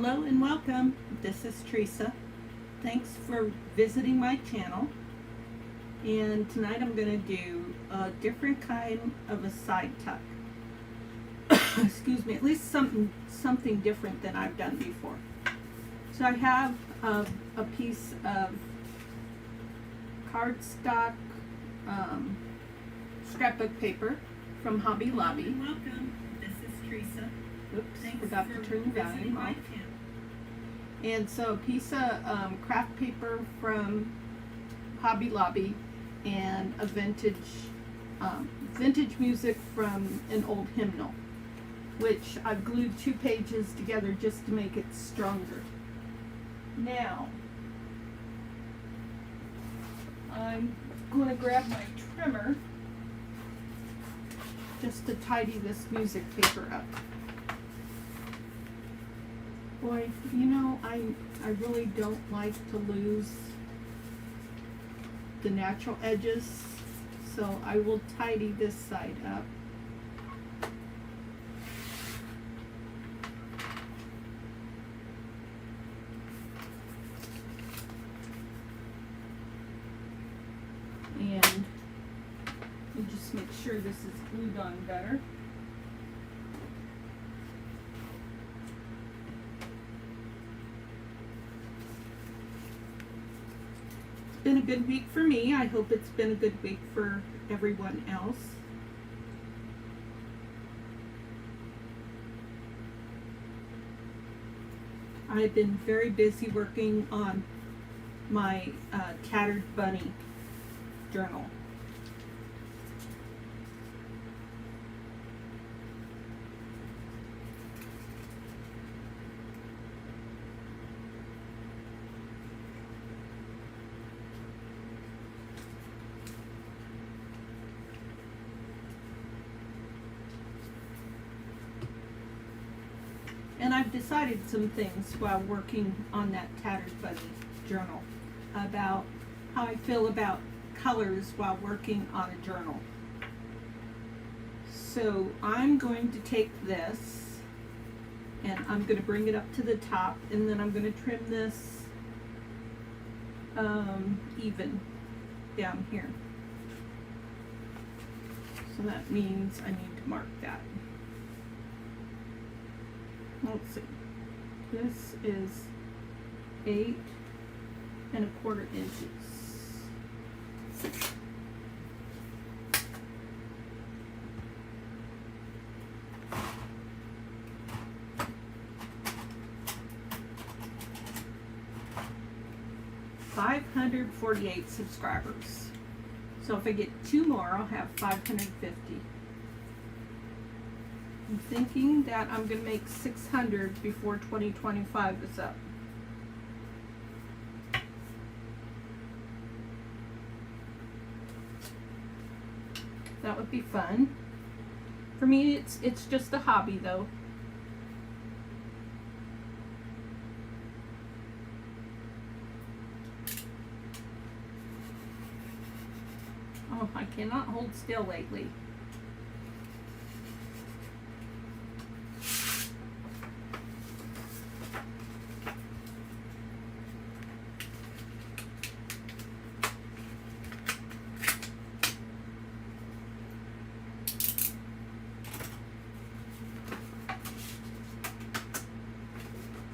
Hello and welcome. This is Theresa. Thanks for visiting my channel. And tonight I'm going to do a different kind of a side tuck. Excuse me, at least something different than I've done before. So I have a piece of cardstock scrapbook paper from Hobby Lobby. Welcome. This is Theresa. Oops, forgot to turn the volume off. And so a piece of craft paper from Hobby Lobby and a vintage music from an old hymnal, which I've glued 2 pages together just to make it stronger. Now, I'm going to grab my trimmer just to tidy this music paper up. Boy, you know, I really don't like to lose the natural edges, so I will tidy this side up. And we'll just make sure this is glued on better. It's been a good week for me. I hope it's been a good week for everyone else. I've been very busy working on my Tattered Bunny journal. And I've decided some things while working on that Tattered Bunny journal about how I feel about colors while working on a journal. So I'm going to take this and I'm going to bring it up to the top, and then I'm going to trim this even down here. So that means I need to mark that. Let's see, this is 8 1/4 inches. $548 subscribers. So if I get 2 more, I'll have 550. I'm thinking that I'm going to make 600 before 2025 is up. That would be fun. For me, it's just a hobby though. Oh, I cannot hold still lately.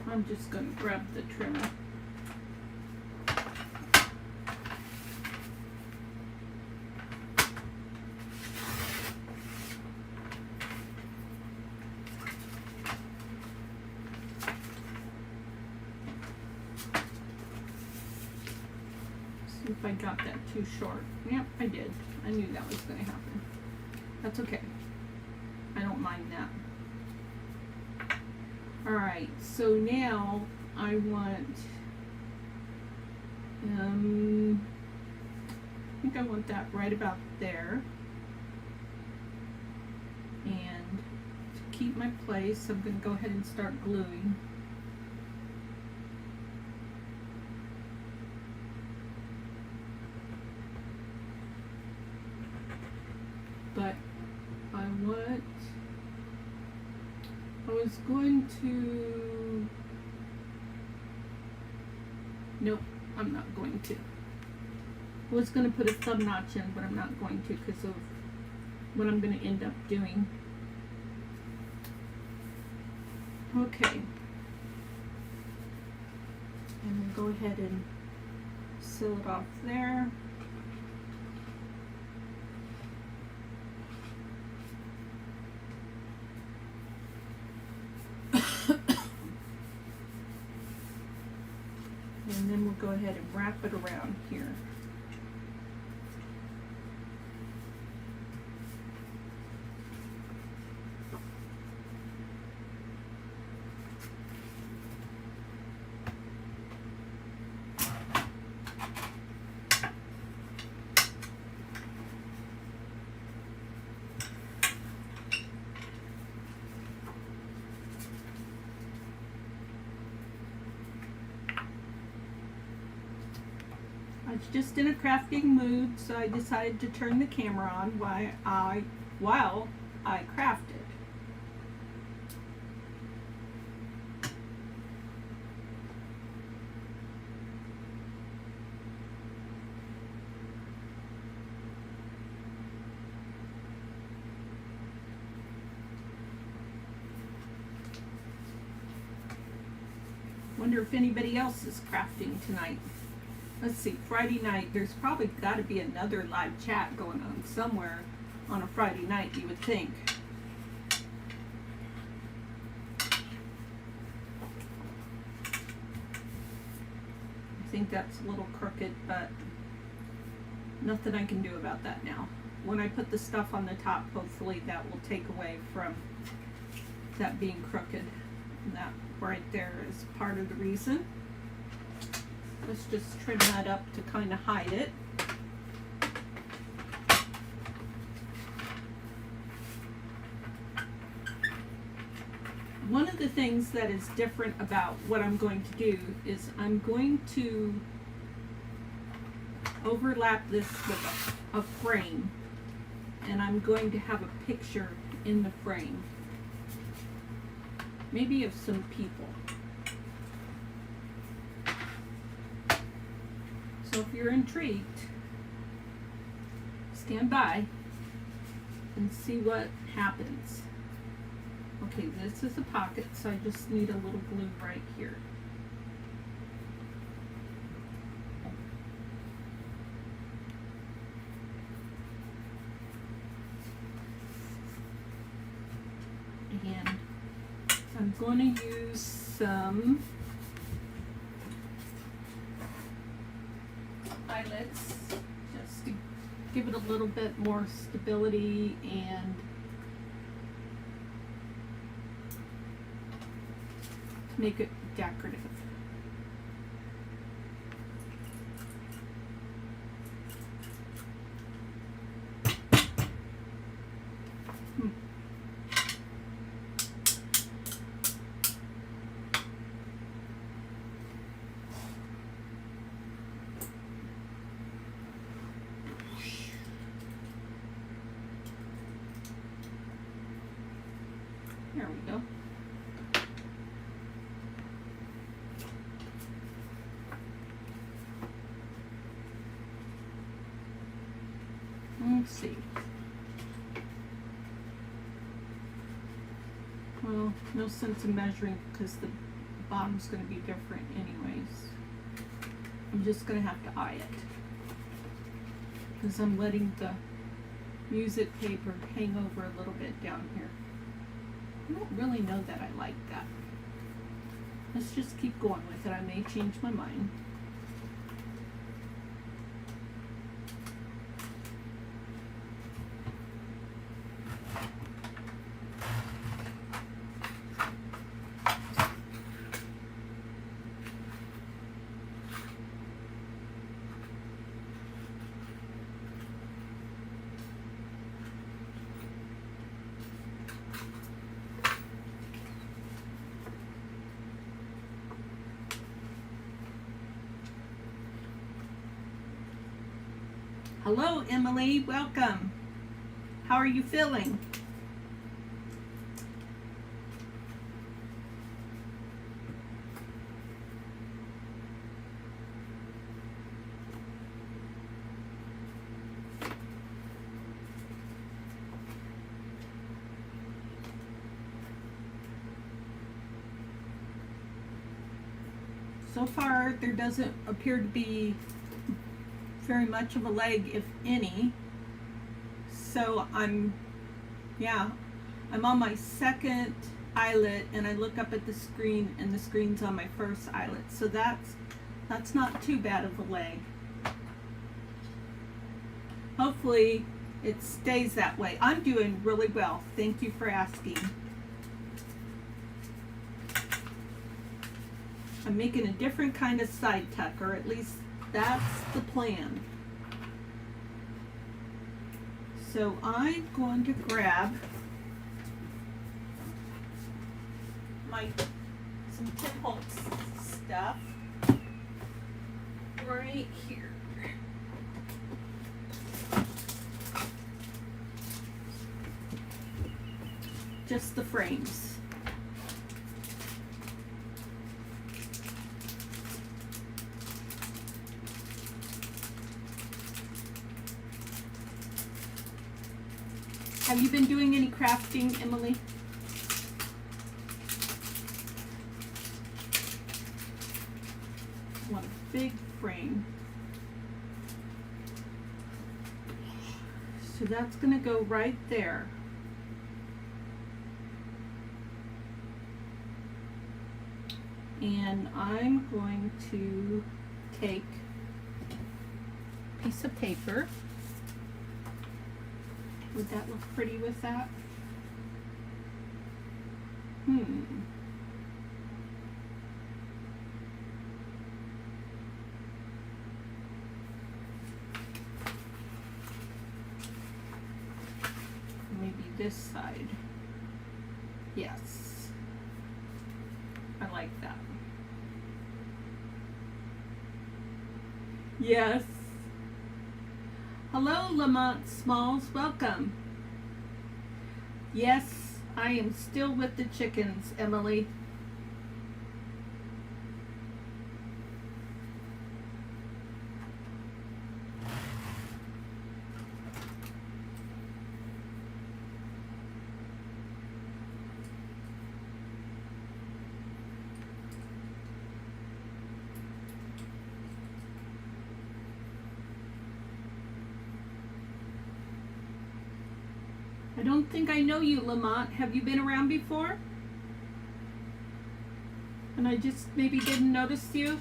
I'm just going to grab the trimmer. See if I got that too short. Yep, I did. I knew that was going to happen. That's okay. I don't mind that. Alright, so now I want, I think I want that right about there. And to keep my place, I'm going to go ahead and start gluing. But I want I was going to Nope, I'm not going to. I was going to put a thumb notch in, but I'm not going to because of what I'm going to end up doing. Okay. And we'll go ahead and seal it off there. And then we'll go ahead and wrap it around here. I was just in a crafting mood, so I decided to turn the camera on while I crafted. Wonder if anybody else is crafting tonight. Let's see, Friday night, there's probably got to be another live chat going on somewhere on a Friday night, you would think. I think that's a little crooked, but nothing I can do about that now. When I put the stuff on the top, hopefully that will take away from that being crooked. And that right there is part of the reason. Let's just trim that up to kind of hide it. One of the things that is different about what I'm going to do is I'm going to overlap this with a frame, and I'm going to have a picture in the frame, maybe of some people. So if you're intrigued, stand by and see what happens. Okay, this is a pocket, so I just need a little glue right here. And I'm going to use some eyelets just to give it a little bit more stability and to make it decorative. There we go. Let's see. Well, no sense in measuring because the bottom's going to be different anyways. I'm just going to have to eye it because I'm letting the music paper hang over a little bit down here. I don't really know that I like that. Let's just keep going with it. I may change my mind. Hello, Emily. Welcome. How are you feeling? So far, there doesn't appear to be very much of a leg, if any. So I'm on my second eyelet, and I look up at the screen, and the screen's on my first eyelet. So that's not too bad of a leg. Hopefully it stays that way. I'm doing really well. Thank you for asking. I'm making a different kind of side tuck, or at least that's the plan. So I'm going to grab some Tim Holtz stuff right here. Just the frames. Have you been doing any crafting, Emily? Want a big frame. So that's going to go right there. And I'm going to take a piece of paper. Would that look pretty with that? Maybe this side. Yes. I like that. Yes. Hello, Lamont Smalls. Welcome. Yes, I am still with the chickens, Emily. I don't think I know you, Lamont. Have you been around before? And I just maybe didn't notice you?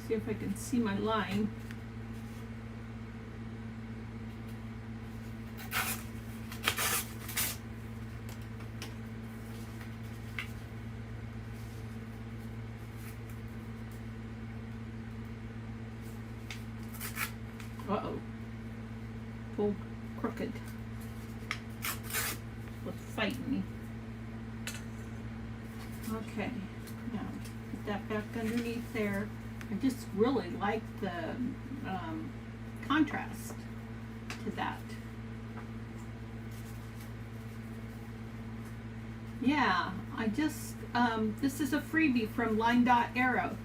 See if I can see my line. Uh-oh. Pulled crooked. Was fighting me. Okay. Now, put that back underneath there. I just really like the contrast to that. Yeah, I just, this is a freebie from Line Dot Arrow.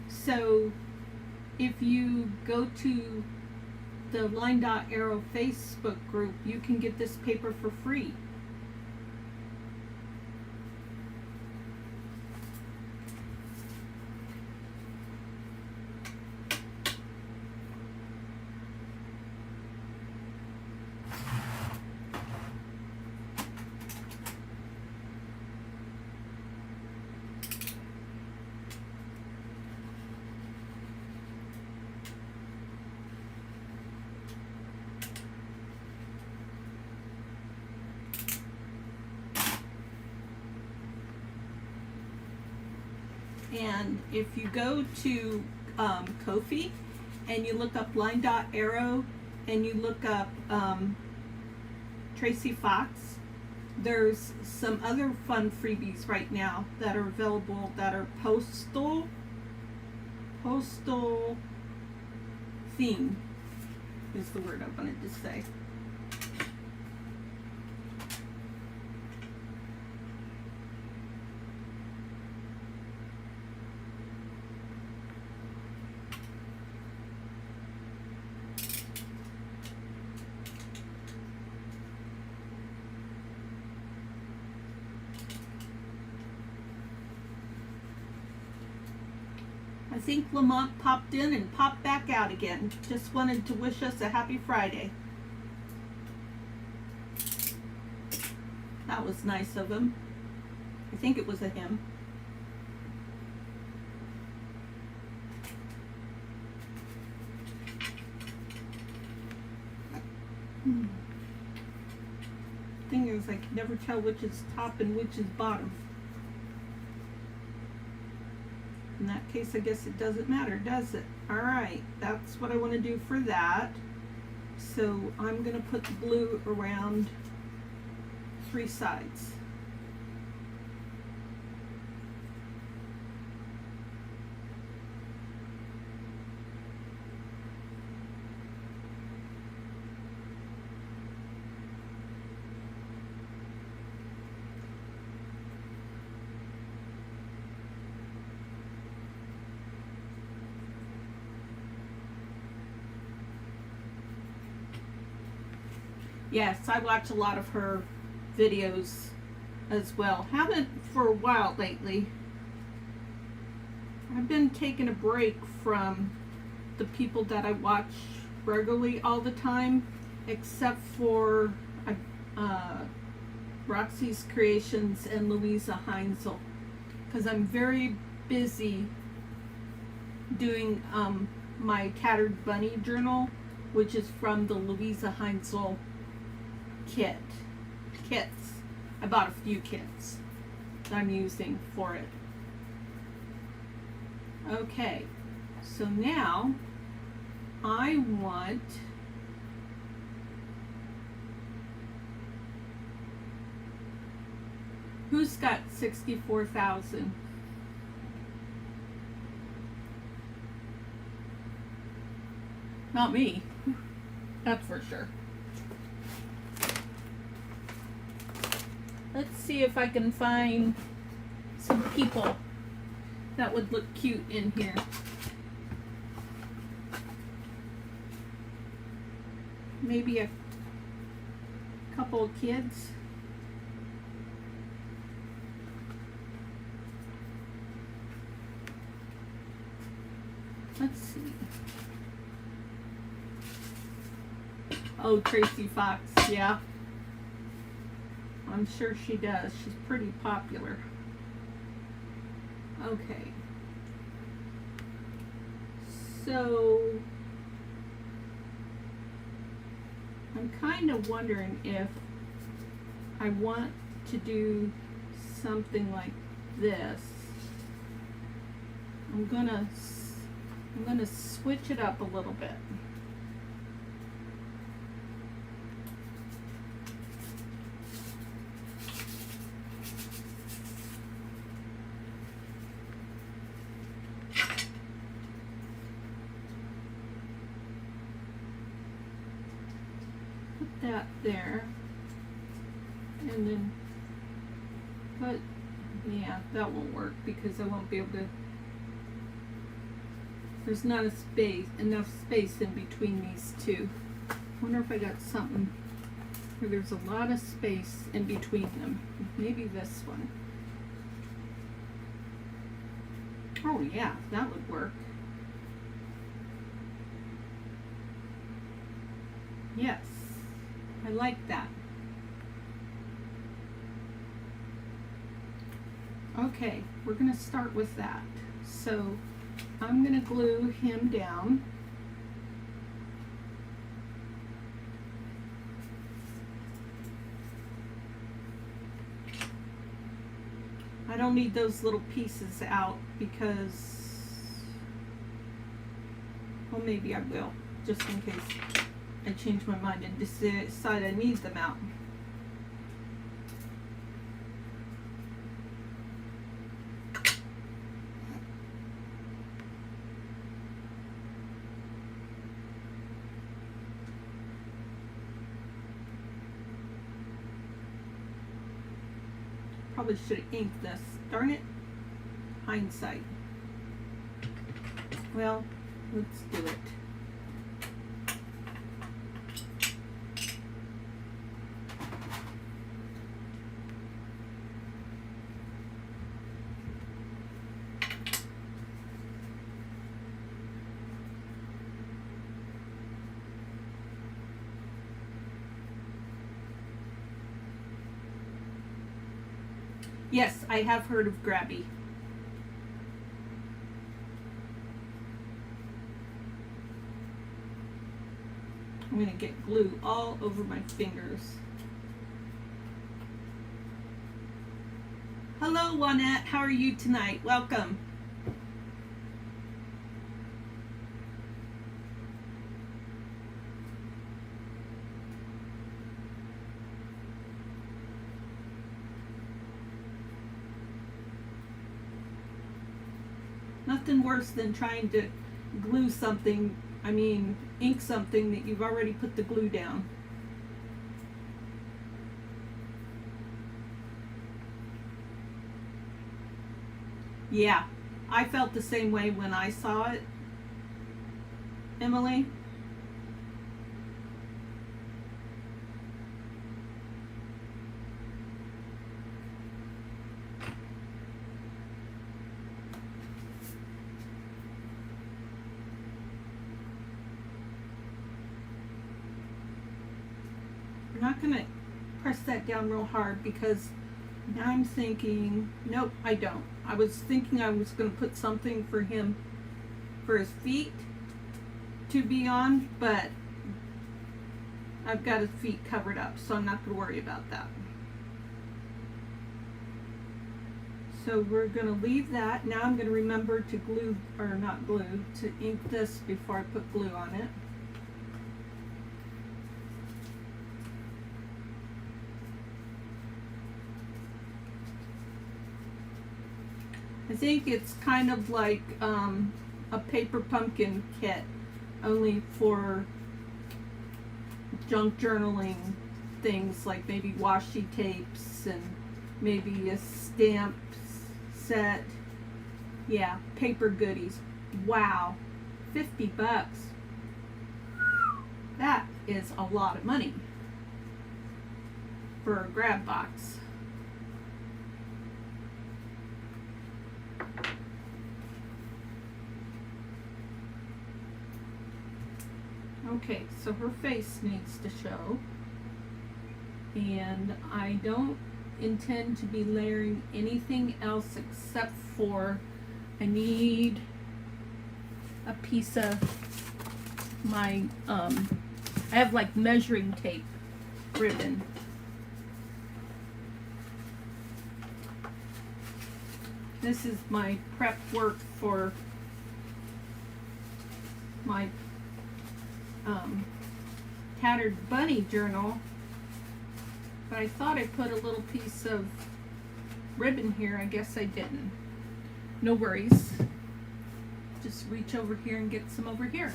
So if you go to the Line Dot Arrow Facebook group, you can get this paper for free. And if you go to Ko-fi and you look up Line Dot Arrow and you look up Tracy Fox, there's some other fun freebies right now that are available that are postal theme is the word I wanted to say. I think Lamont popped in and popped back out again. Just wanted to wish us a happy Friday. That was nice of him. I think it was a him. Thing is, I can never tell which is top and which is bottom. In that case, I guess it doesn't matter, does it? Alright, that's what I want to do for that. So I'm going to put the blue around 3 sides. Yes, I watch a lot of her videos as well. Haven't for a while lately. I've been taking a break from the people that I watch regularly all the time, except for Roxy's Creations and Louisa Heinzel, because I'm very busy doing my Tattered Bunny journal, which is from the Louisa Heinzel kits. I bought a few kits that I'm using for it. Okay, so now I want who's got 64,000? Not me. That's for sure. Let's see if I can find some people that would look cute in here. Maybe a couple of kids. Let's see. Oh, Tracy Fox, yeah. I'm sure she does. She's pretty popular. Okay. So, I'm kind of wondering if I want to do something like this. I'm gonna switch it up a little bit. That there, and then put, yeah, that won't work because I won't be able to, there's not enough space in between these two. I wonder if I got something where there's a lot of space in between them. Maybe this one. Oh yeah, that would work. Yes. I like that. Okay, we're going to start with that. So I'm going to glue him down. I don't need those little pieces out because, well, maybe I will, just in case I change my mind and decide I need them out. Probably should have inked this. Darn it. Hindsight. Well, let's do it. Yes, I have heard of Grabby. I'm going to get glue all over my fingers. Hello, Juanette. How are you tonight? Welcome. Nothing worse than trying to glue something, ink something that you've already put the glue down. Yeah, I felt the same way when I saw it, Emily. I'm not going to press that down real hard because now I'm thinking, nope, I don't. I was thinking I was going to put something for him, for his feet to be on, but I've got his feet covered up, so I'm not going to worry about that. So we're going to leave that. Now I'm going to remember to glue, or not glue, to ink this before I put glue on it. I think it's kind of like a paper pumpkin kit, only for junk journaling things, like maybe washi tapes and maybe a stamp set. Yeah, paper goodies. Wow, $50. That is a lot of money for a grab box. Okay, so her face needs to show, and I don't intend to be layering anything else except for I need a piece of my I have like measuring tape ribbon. This is my prep work for my tattered bunny journal, but I thought I put a little piece of ribbon here. I guess I didn't. No worries. Just reach over here and get some over here.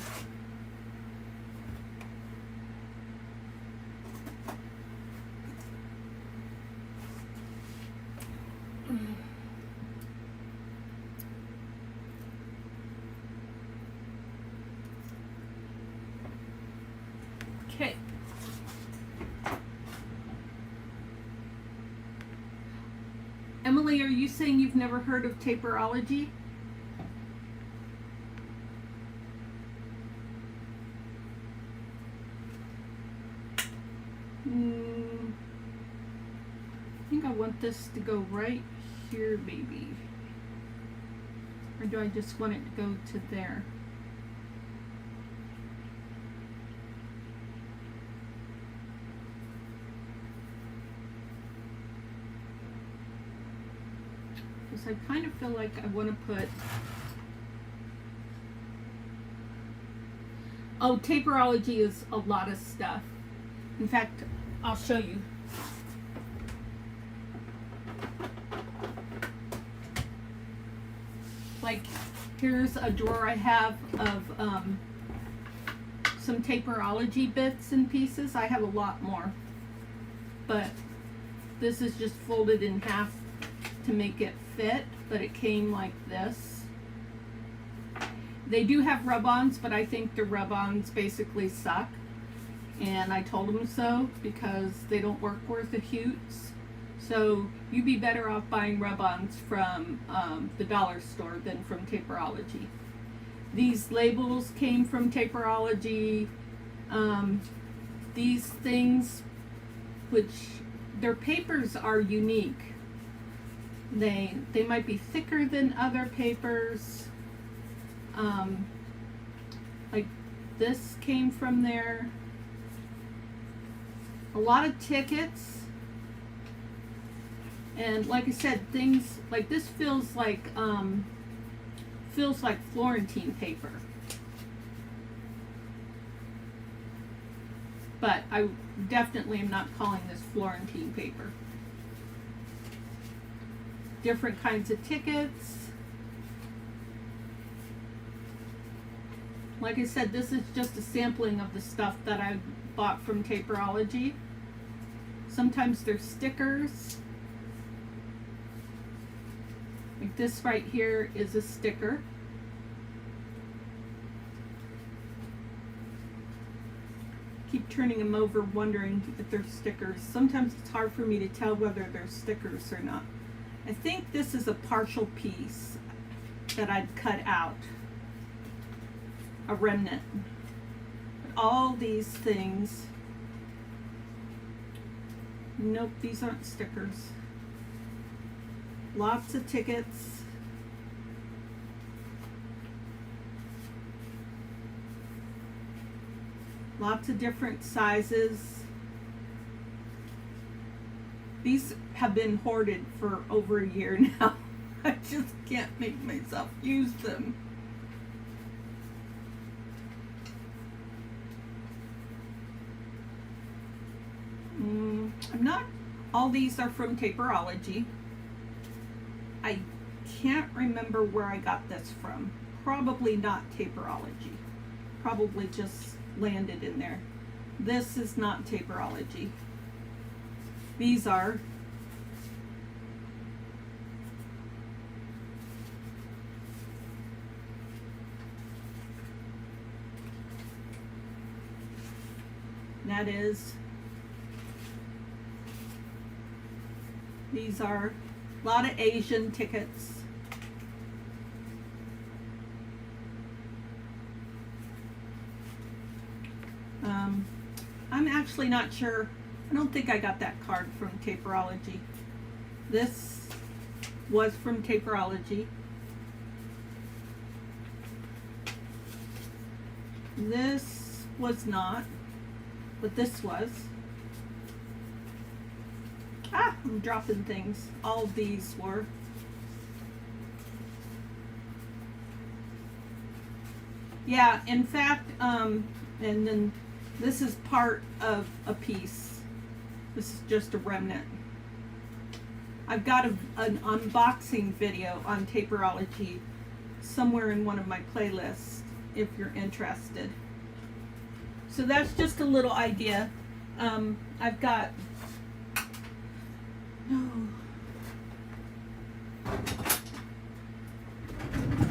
Okay. Emily, are you saying you've never heard of taperology? I think I want this to go right here, maybe. Or do I just want it to go to there? Because I kind of feel like I want to put... Oh, taperology is a lot of stuff. In fact, I'll show you. Like, here's a drawer I have of some taperology bits and pieces. I have a lot more, but this is just folded in half to make it fit, but it came like this. They do have rub-ons, but I think the rub-ons basically suck, and I told them so because they don't work worth a hoots. So you'd be better off buying rub-ons from the dollar store than from taperology. These labels came from taperology. These things, which their papers are unique. They might be thicker than other papers. Like this came from there. A lot of tickets. And like I said, things like this feels like Florentine paper. But I definitely am not calling this Florentine paper. Different kinds of tickets. Like I said, this is just a sampling of the stuff that I bought from Taperology. Sometimes there's stickers. Like this right here is a sticker. Keep turning them over, wondering if they're stickers. Sometimes it's hard for me to tell whether they're stickers or not. I think this is a partial piece that I'd cut out, a remnant. But all these things, nope, these aren't stickers. Lots of tickets. Lots of different sizes. These have been hoarded for over a year now. I just can't make myself use them. I'm not, all these are from Taperology. I can't remember where I got this from. Probably not Taperology. Probably just landed in there. This is not Taperology. These are. That is. These are a lot of Asian tickets. I'm actually not sure. I don't think I got that card from Taperology. This was from Taperology. This was not, but this was. Ah, I'm dropping things. All of these were. Yeah, in fact, and then this is part of a piece. This is just a remnant. I've got an unboxing video on Taperology somewhere in one of my playlists if you're interested. So that's just a little idea. I've got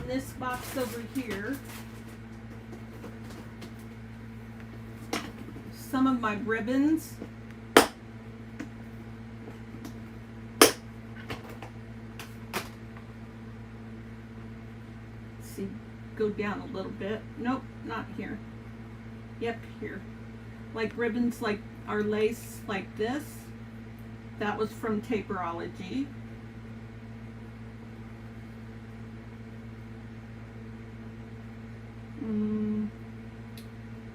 this box over here, some of my ribbons. Let's see, go down a little bit. Nope, not here. Yep, here. Like ribbons, like our lace, like this. That was from Taperology.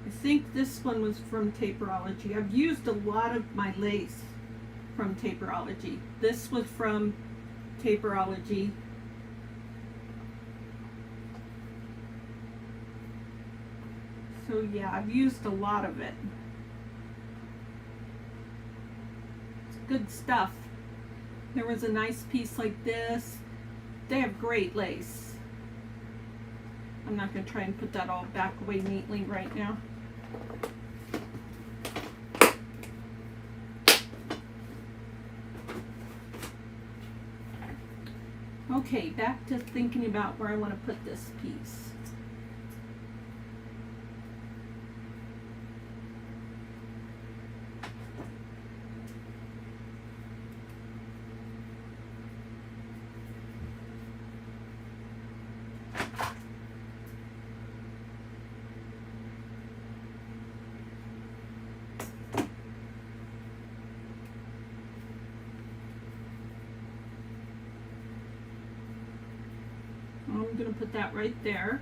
I think this one was from Taperology. I've used a lot of my lace from Taperology. This was from Taperology. So yeah, I've used a lot of it. It's good stuff. There was a nice piece like this. They have great lace. I'm not going to try and put that all back away neatly right now. Okay, back to thinking about where I want to put this piece. I'm gonna put that right there.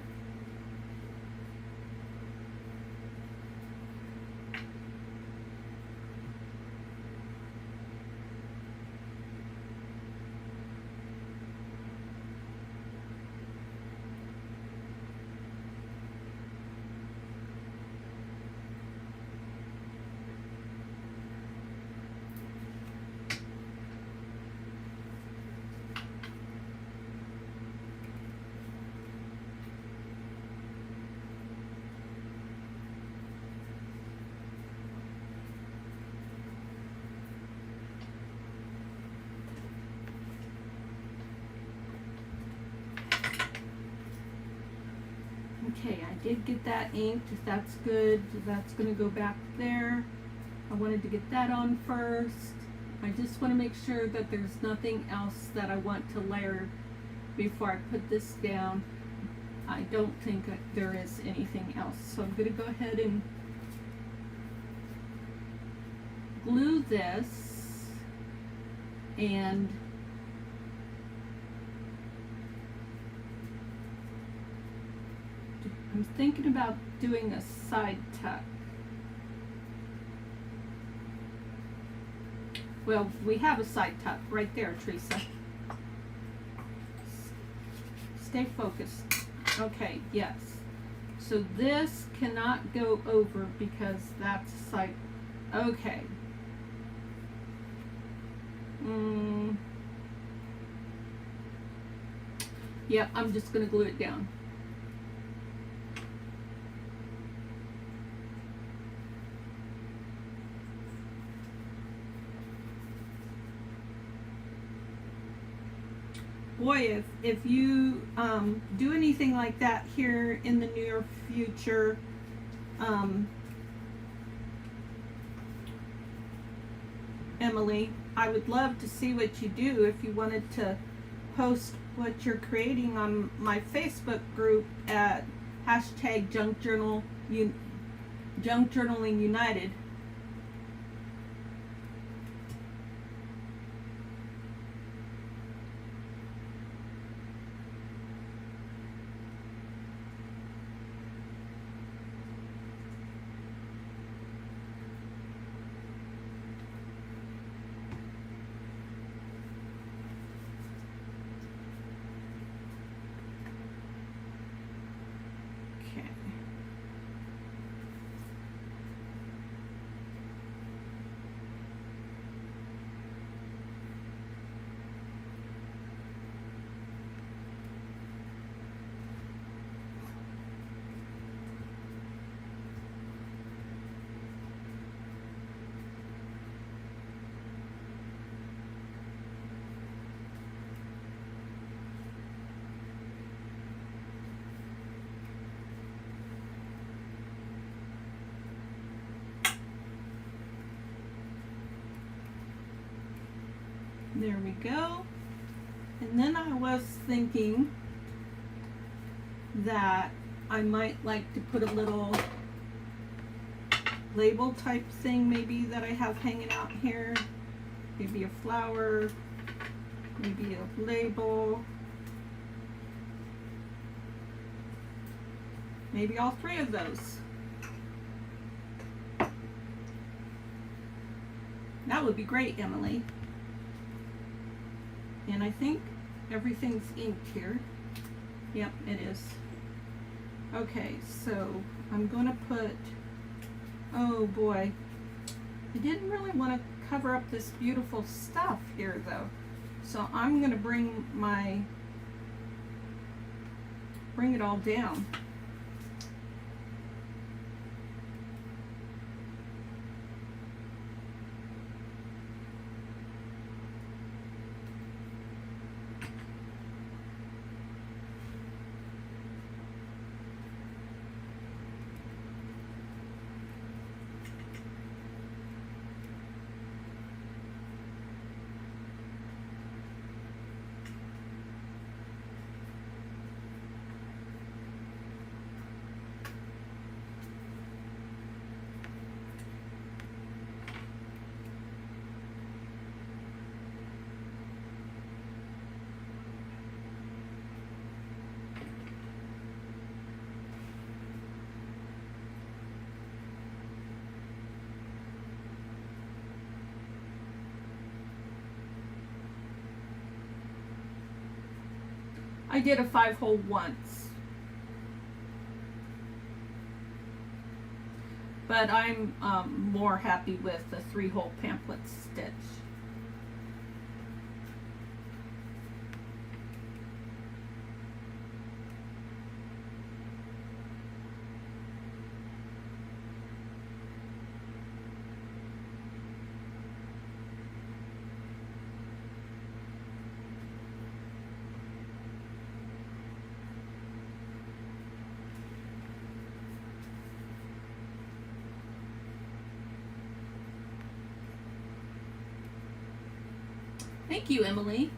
Okay, I did get that inked. That's good. That's going to go back there. I wanted to get that on first. I just want to make sure that there's nothing else that I want to layer before I put this down. I don't think there is anything else. So I'm going to go ahead and glue this, and I'm thinking about doing a side tuck. Well, we have a side tuck right there, Theresa. Stay focused. Okay, yes. So this cannot go over because that's side. Okay. Yep, I'm just gonna glue it down. Boy, if you do anything like that here in the near future, Emily, I would love to see what you do. If you wanted to post what you're creating on my Facebook group at hashtag Junk Journaling United. There we go. And then I was thinking that I might like to put a little label type thing maybe that I have hanging out here. Maybe a flower, maybe a label, maybe all three of those. That would be great, Emily. And I think everything's inked here. Yep, it is. Okay, so I'm gonna put, oh boy, I didn't really want to cover up this beautiful stuff here though. So I'm gonna bring it all down. I did a 5-hole once, but I'm more happy with the 3-hole pamphlet stitch. Thank you, Emily.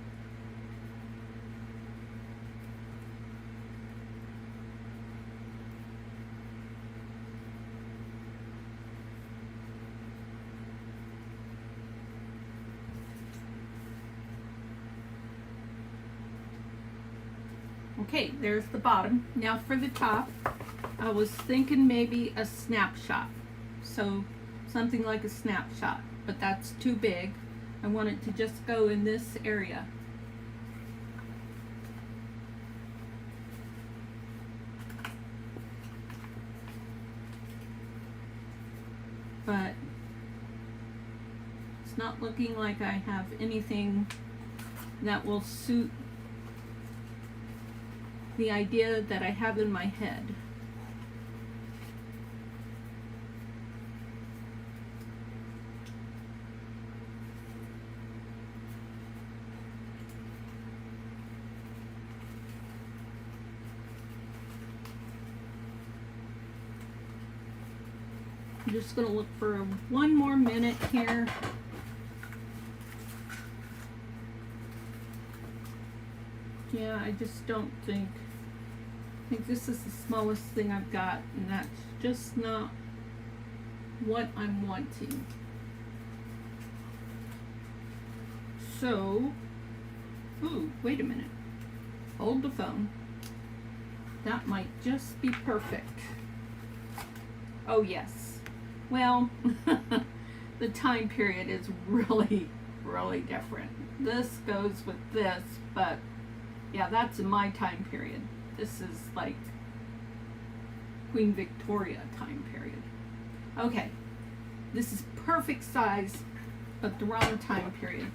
Okay, there's the bottom. Now for the top, I was thinking maybe a snapshot. So something like a snapshot, but that's too big. I want it to just go in this area. But it's not looking like I have anything that will suit the idea that I have in my head. I'm just going to look for one more minute here. Yeah, I just don't think, I think this is the smallest thing I've got, and that's just not what I'm wanting. So, ooh, wait a minute. Hold the phone. That might just be perfect. Oh yes. Well, the time period is really, really different. This goes with this, but yeah, that's in my time period. This is like Queen Victoria time period. Okay, this is perfect size, but the wrong time period.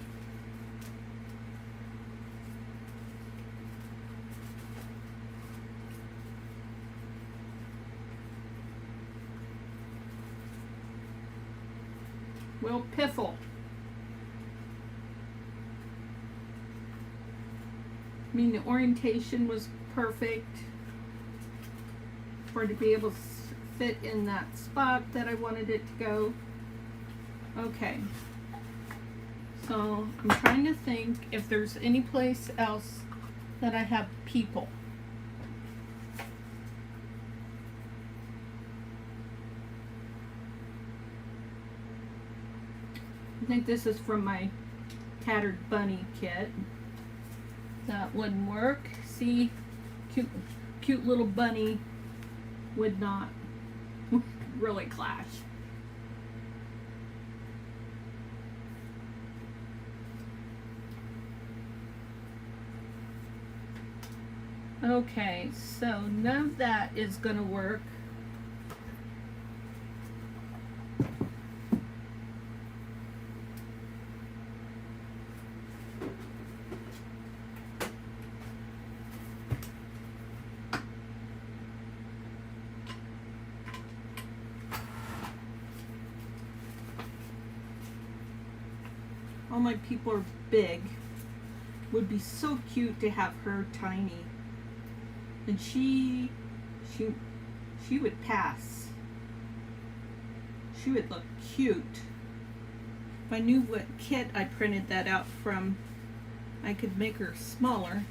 Well, piffle. I mean, the orientation was perfect for it to be able to fit in that spot that I wanted it to go. Okay. So I'm trying to think if there's any place else that I have people. I think this is from my Tattered Bunny kit. That wouldn't work. See, cute little bunny would not really clash. Okay, so none of that is gonna work. All my people are big. Would be so cute to have her tiny. And she would pass. She would look cute. If I knew what kit I printed that out from, I could make her smaller.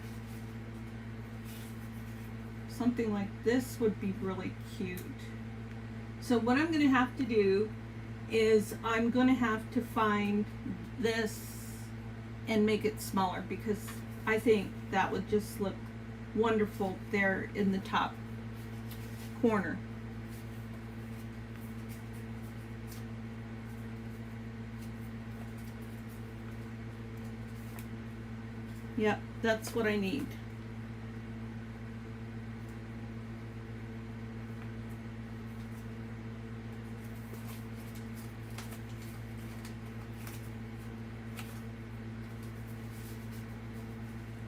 Something like this would be really cute. So what I'm going to have to do is I'm going to have to find this and make it smaller, because I think that would just look wonderful there in the top corner. Yep, that's what I need.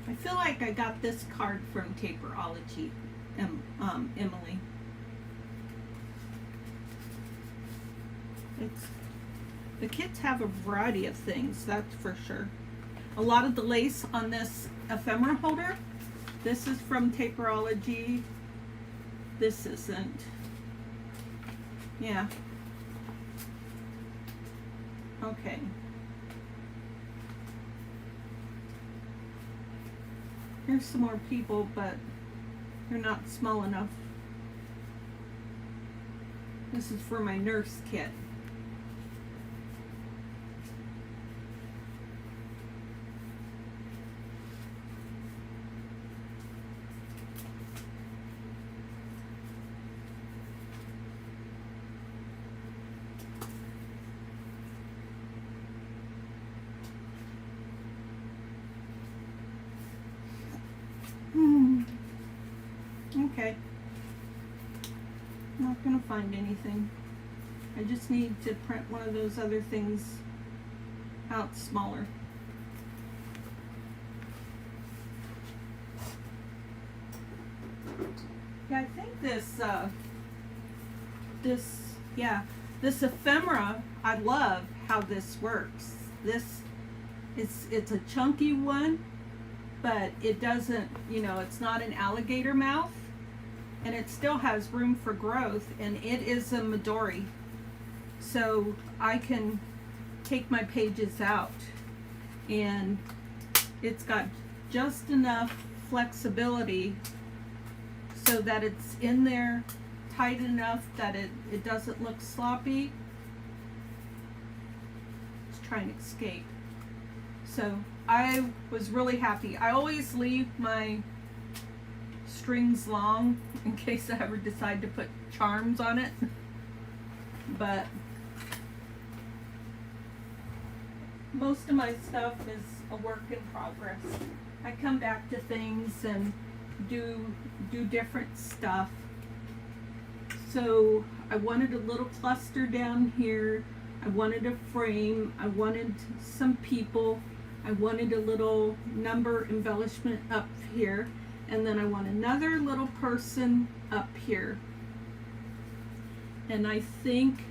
I feel like I got this card from Taperology, Emily. The kids have a variety of things, that's for sure. A lot of the lace on this ephemera holder, this is from Taperology. This isn't. Yeah. Okay. Here's some more people, but they're not small enough. This is for my nurse kit. Okay. Not gonna find anything. I just need to print one of those other things out smaller. Yeah, I think this ephemera, I love how this works. It's a chunky one, but it doesn't, it's not an alligator mouth, and it still has room for growth, and it is a Midori. So I can take my pages out, and it's got just enough flexibility so that it's in there tight enough that it doesn't look sloppy. Let's try and escape. So I was really happy. I always leave my strings long in case I ever decide to put charms on it. But most of my stuff is a work in progress. I come back to things and do different stuff. So I wanted a little cluster down here. I wanted a frame. I wanted some people. I wanted a little number embellishment up here. And then I want another little person up here. And I think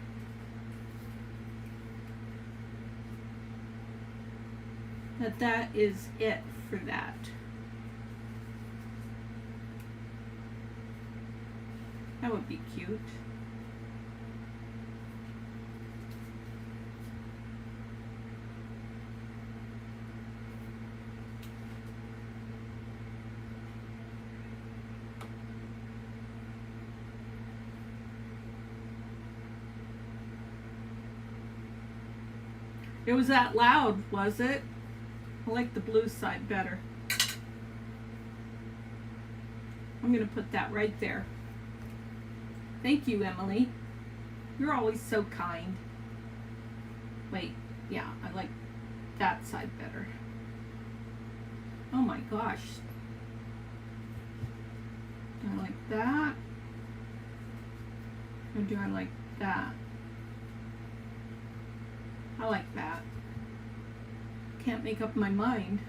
that is it for that. That would be cute. It was that loud, was it? I like the blue side better. I'm going to put that right there. Thank you, Emily. You're always so kind. Wait, yeah, I like that side better. Oh my gosh. Do I like that? Or do I like that? I like that. Can't make up my mind.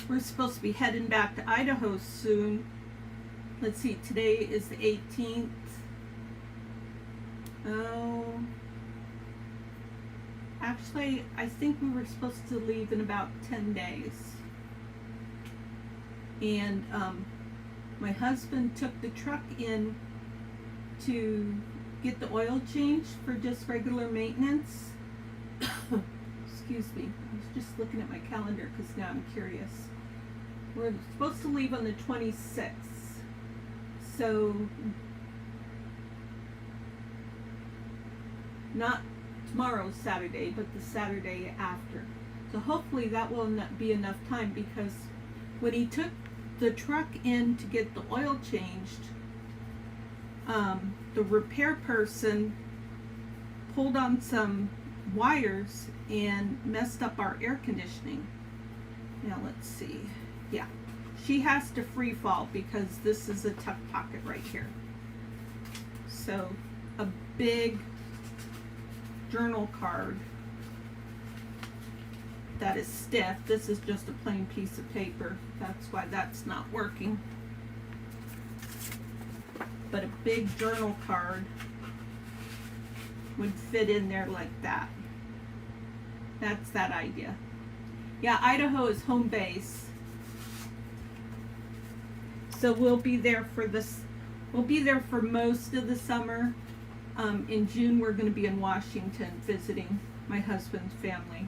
we're supposed to be heading back to Idaho soon. Let's see, today is the 18th. Oh, actually, I think we were supposed to leave in about 10 days. And my husband took the truck in to get the oil changed for just regular maintenance. Excuse me, I was just looking at my calendar because now I'm curious. We're supposed to leave on the 26th. So, not tomorrow's Saturday, but the Saturday after. So hopefully that will not be enough time, because when he took the truck in to get the oil changed, the repair person pulled on some wires and messed up our air conditioning. Now let's see. Yeah, she has to free fall because this is a tuck pocket right here. So a big journal card that is stiff. This is just a plain piece of paper. That's why that's not working. But a big journal card would fit in there like that. That's that idea. Yeah, Idaho is home base. So we'll be there for this. We'll be there for most of the summer. In June, we're going to be in Washington visiting my husband's family.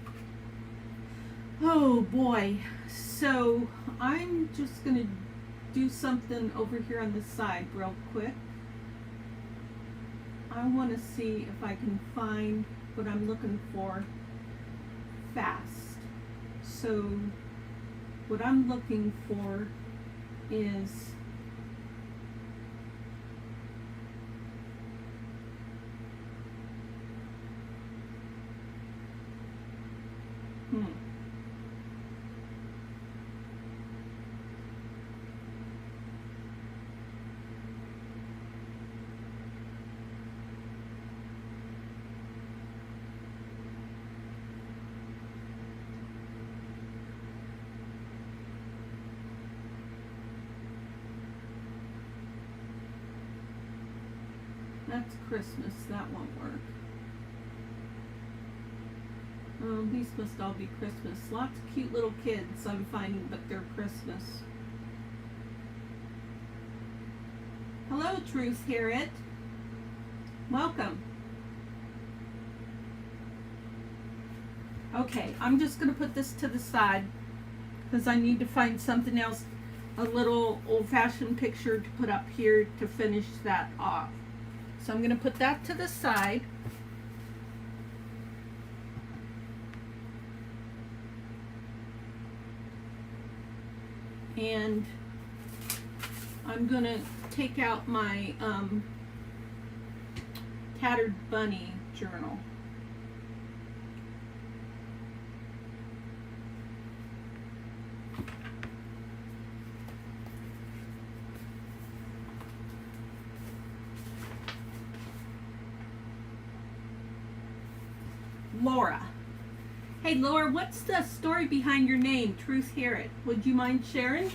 Oh boy. So I'm just going to do something over here on the side real quick. I want to see if I can find what I'm looking for fast. So what I'm looking for is that's Christmas. That won't work. These must all be Christmas. Lots of cute little kids I'm finding, but they're Christmas. Hello, Truth Harriet. Welcome. Okay, I'm just going to put this to the side because I need to find something else, a little old-fashioned picture to put up here to finish that off. So I'm going to put that to the side. And I'm going to take out my Tattered Bunny journal. Laura. Hey Laura, what's the story behind your name, Truth Harriet? Would you mind sharing?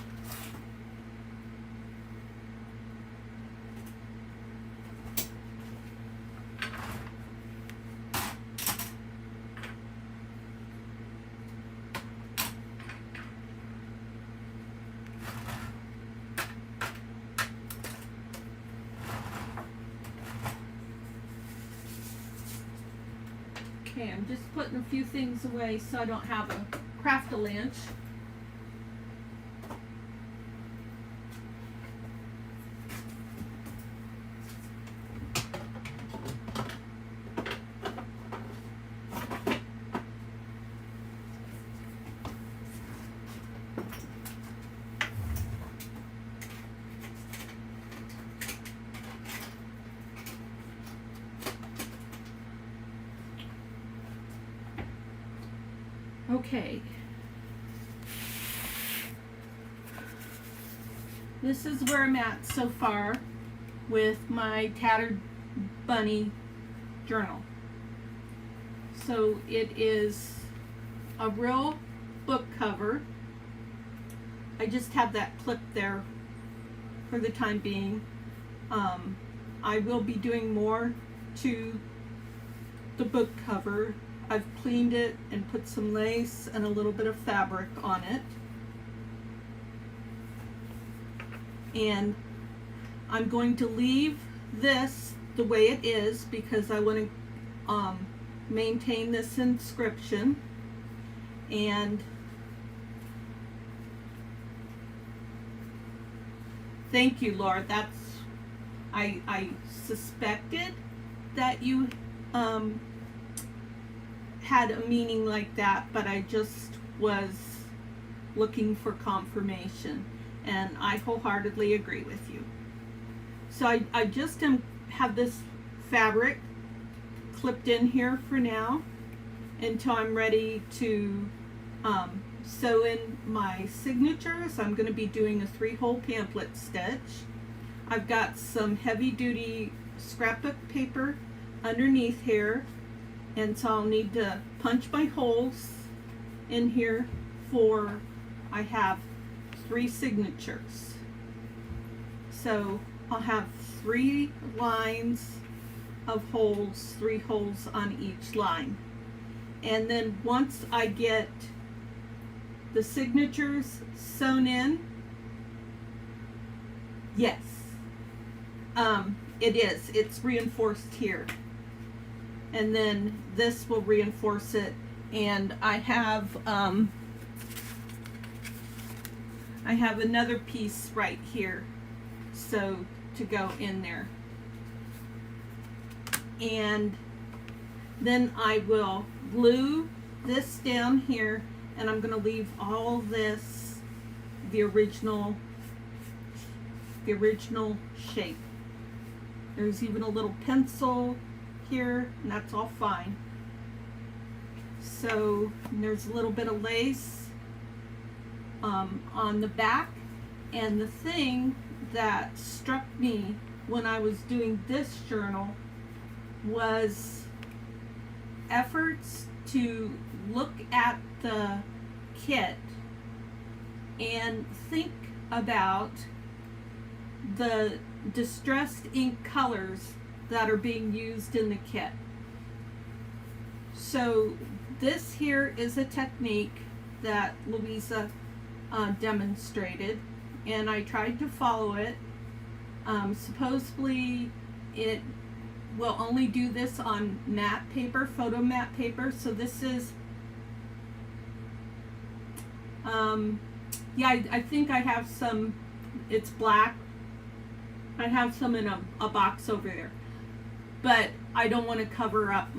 Okay, I'm just putting a few things away so I don't have a craft-a-lunch. Okay. This is where I'm at so far with my Tattered Bunny journal. So it is a real book cover. I just have that clip there for the time being. I will be doing more to the book cover. I've cleaned it and put some lace and a little bit of fabric on it. And I'm going to leave this the way it is because I want to maintain this inscription. And thank you, Laura. That's, I suspected that you had a meaning like that, but I just was looking for confirmation, and I wholeheartedly agree with you. So I just have this fabric clipped in here for now until I'm ready to sew in my signatures. I'm going to be doing a 3-hole pamphlet stitch. I've got some heavy duty scrapbook paper underneath here, and so I'll need to punch my holes in here for, I have 3 signatures. So I'll have 3 lines of holes, 3 holes on each line. And then once I get the signatures sewn in, yes, it's reinforced here. And then this will reinforce it. And I have another piece right here, so to go in there. And then I will glue this down here, and I'm going to leave all this the original shape. There's even a little pencil here, and that's all fine. So there's a little bit of lace on the back. And the thing that struck me when I was doing this journal was efforts to look at the kit and think about the distressed ink colors that are being used in the kit. So this here is a technique that Louisa demonstrated, and I tried to follow it. Supposedly it will only do this on matte paper, photo matte paper. So this is yeah, I think I have some, it's black. I have some in a box over there, but I don't want to cover up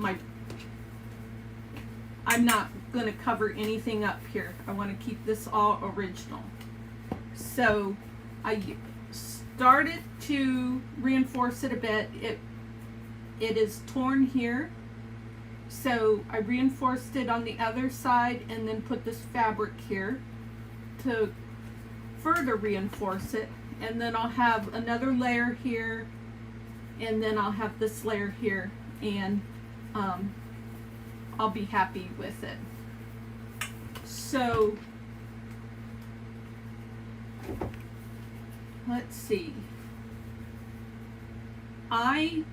I'm not going to cover anything up here. I want to keep this all original. So I started to reinforce it a bit. It is torn here, so I reinforced it on the other side and then put this fabric here to further reinforce it. And then I'll have another layer here, and then I'll have this layer here, and I'll be happy with it. So let's see. I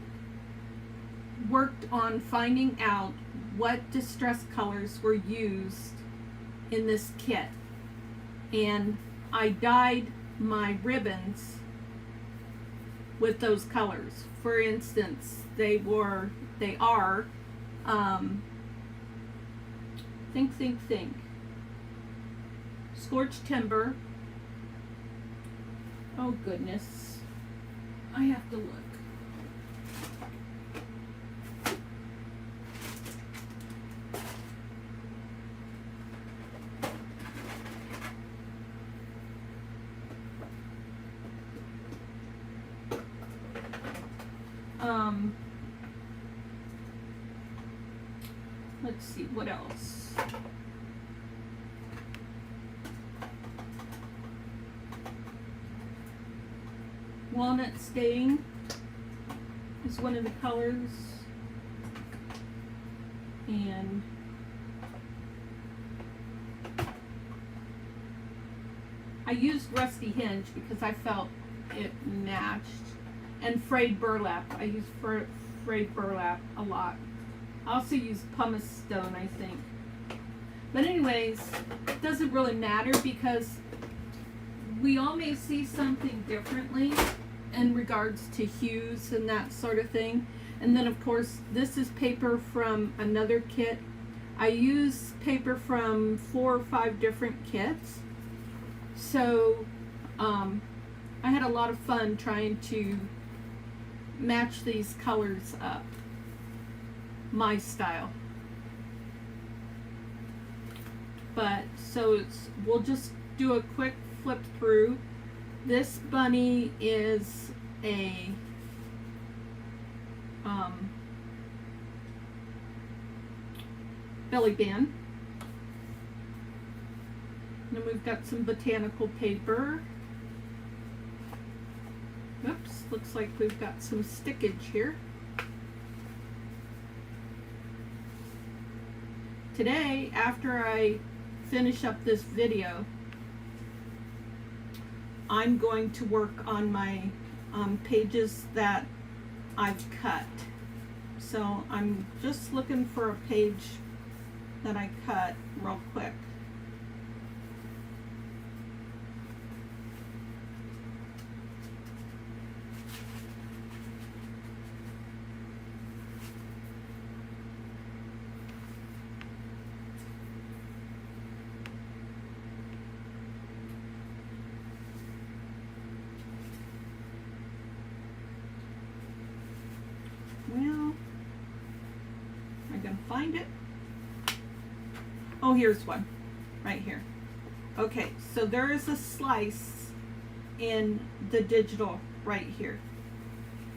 worked on finding out what distress colors were used in this kit, and I dyed my ribbons with those colors. For instance, they are think scorched timber. Oh goodness, I have to look. Let's see, what else? Walnut stain is one of the colors, and I used rusty hinge because I felt it matched, and frayed burlap. I use frayed burlap a lot. I also use pumice stone, I think. But anyways, it doesn't really matter because we all may see something differently in regards to hues and that sort of thing. And then of course, this is paper from another kit. I use paper from 4 or 5 different kits. So I had a lot of fun trying to match these colors up, my style. But so we'll just do a quick flip through. This bunny is a belly band. Then we've got some botanical paper. Oops, looks like we've got some stickage here. Today, after I finish up this video, I'm going to work on my pages that I've cut. So I'm just looking for a page that I cut real quick. Well, am I gonna find it? Oh, here's one, right here. Okay, so there is a slice in the digital right here.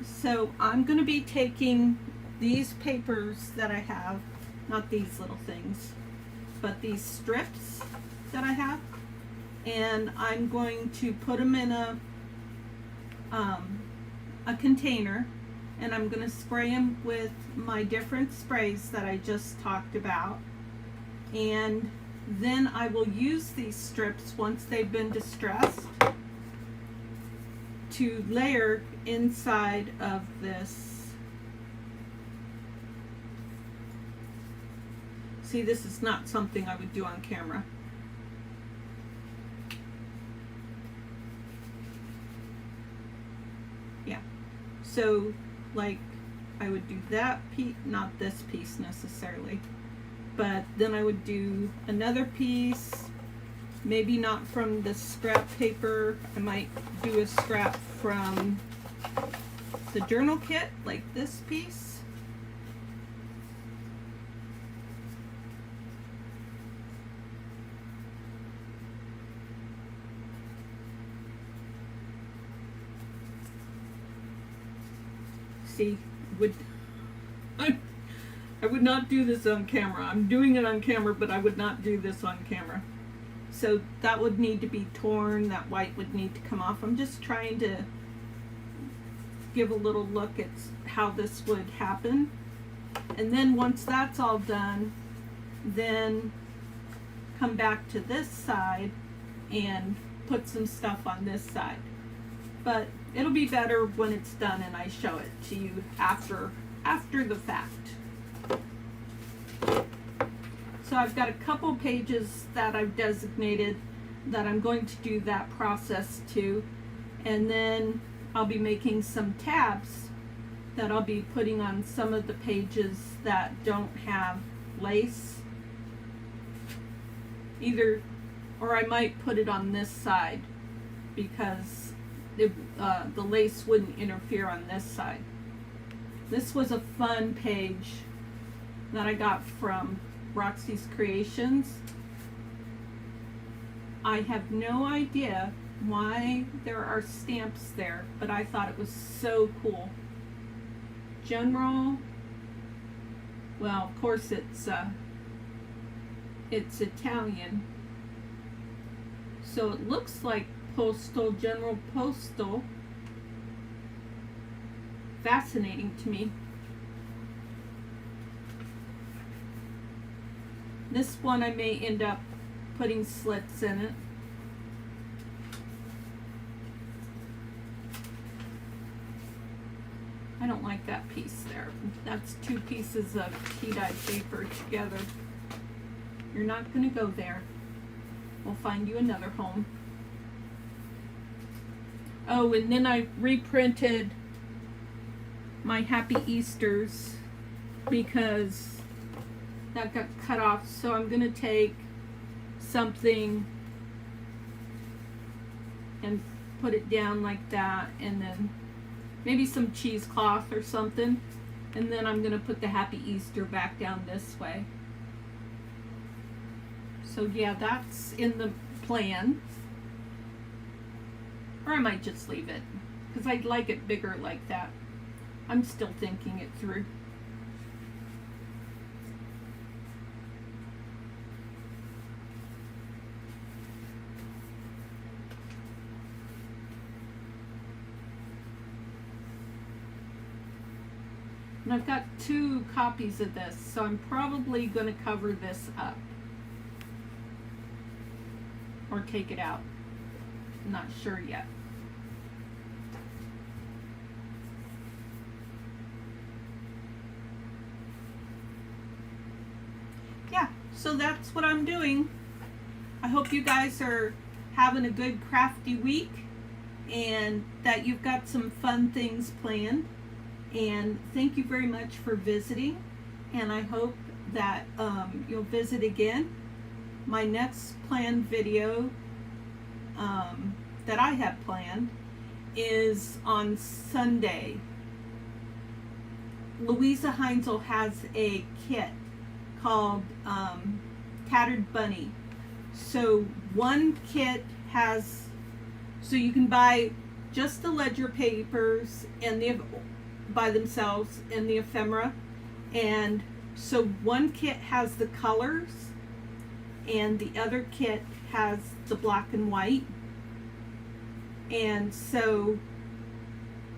So I'm gonna be taking these papers that I have, not these little things, but these strips that I have, and I'm going to put them in a container, and I'm going to spray them with my different sprays that I just talked about. And then I will use these strips once they've been distressed to layer inside of this. See, this is not something I would do on camera. Yeah, so like I would do that piece, not this piece necessarily, but then I would do another piece, maybe not from the scrap paper. I might do a scrap from the journal kit, like this piece. See, I would not do this on camera. I'm doing it on camera, but I would not do this on camera. So that would need to be torn. That white would need to come off. I'm just trying to give a little look at how this would happen. And then once that's all done, then come back to this side and put some stuff on this side. But it'll be better when it's done and I show it to you after the fact. So I've got a couple pages that I've designated that I'm going to do that process to, and then I'll be making some tabs that I'll be putting on some of the pages that don't have lace either, or I might put it on this side because the lace wouldn't interfere on this side. This was a fun page that I got from Roxy's Creations. I have no idea why there are stamps there, but I thought it was so cool. General, well, of course it's Italian, so it looks like postal, General Postal. Fascinating to me. This one I may end up putting slits in it. like that piece there. That's 2 pieces of tea dye paper together. You're not going to go there. We'll find you another home. Oh, and then I reprinted my Happy Easters because that got cut off. So I'm going to take something and put it down like that, and then maybe some cheesecloth or something, and then I'm going to put the Happy Easter back down this way. So yeah, that's in the plan. Or I might just leave it, because I'd like it bigger like that. I'm still thinking it through. And I've got 2 copies of this, so I'm probably going to cover this up. Or take it out. I'm not sure yet. Yeah, so that's what I'm doing. I hope you guys are having a good crafty week and that you've got some fun things planned. And thank you very much for visiting, and I hope that you'll visit again. My next planned video that I have planned is on Sunday. Louisa Heinzel has a kit called Tattered Bunny. So one kit has, so you can buy just the ledger papers and the by themselves and the ephemera, and so one kit has the colors and the other kit has the black and white, and so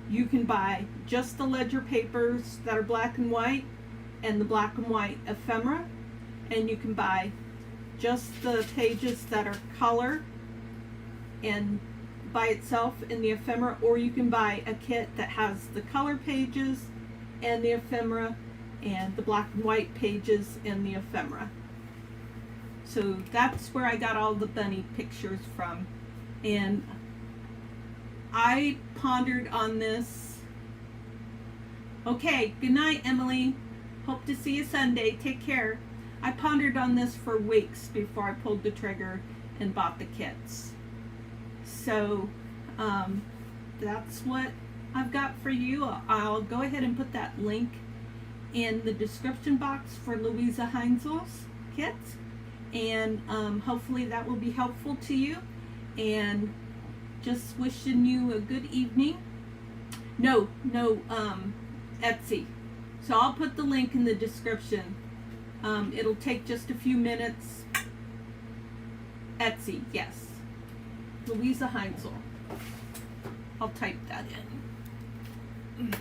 you can buy just the ledger papers that are black and white and the black and white ephemera, and you can buy just the pages that are color and by itself in the ephemera, or you can buy a kit that has the color pages and the ephemera and the black and white pages and the ephemera. So that's where I got all the bunny pictures from, and I pondered on this. Okay, good night, Emily. Hope to see you Sunday. Take care. I pondered on this for weeks before I pulled the trigger and bought the kits. So that's what I've got for you. I'll go ahead and put that link in the description box for Louisa Heinzel's kits, and hopefully that will be helpful to you. And just wishing you a good evening. No, Etsy. So I'll put the link in the description. It'll take just a few minutes. Etsy, yes. Louisa Heinzel. I'll type that in.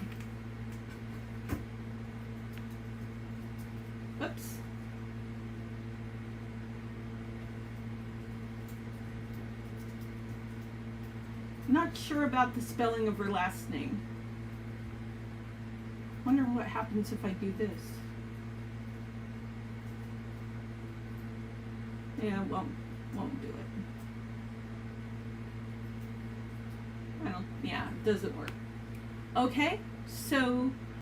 Oops. Not sure about the spelling of her last name. Wonder what happens if I do this. Yeah, won't do it. Yeah, it doesn't work. Okay, so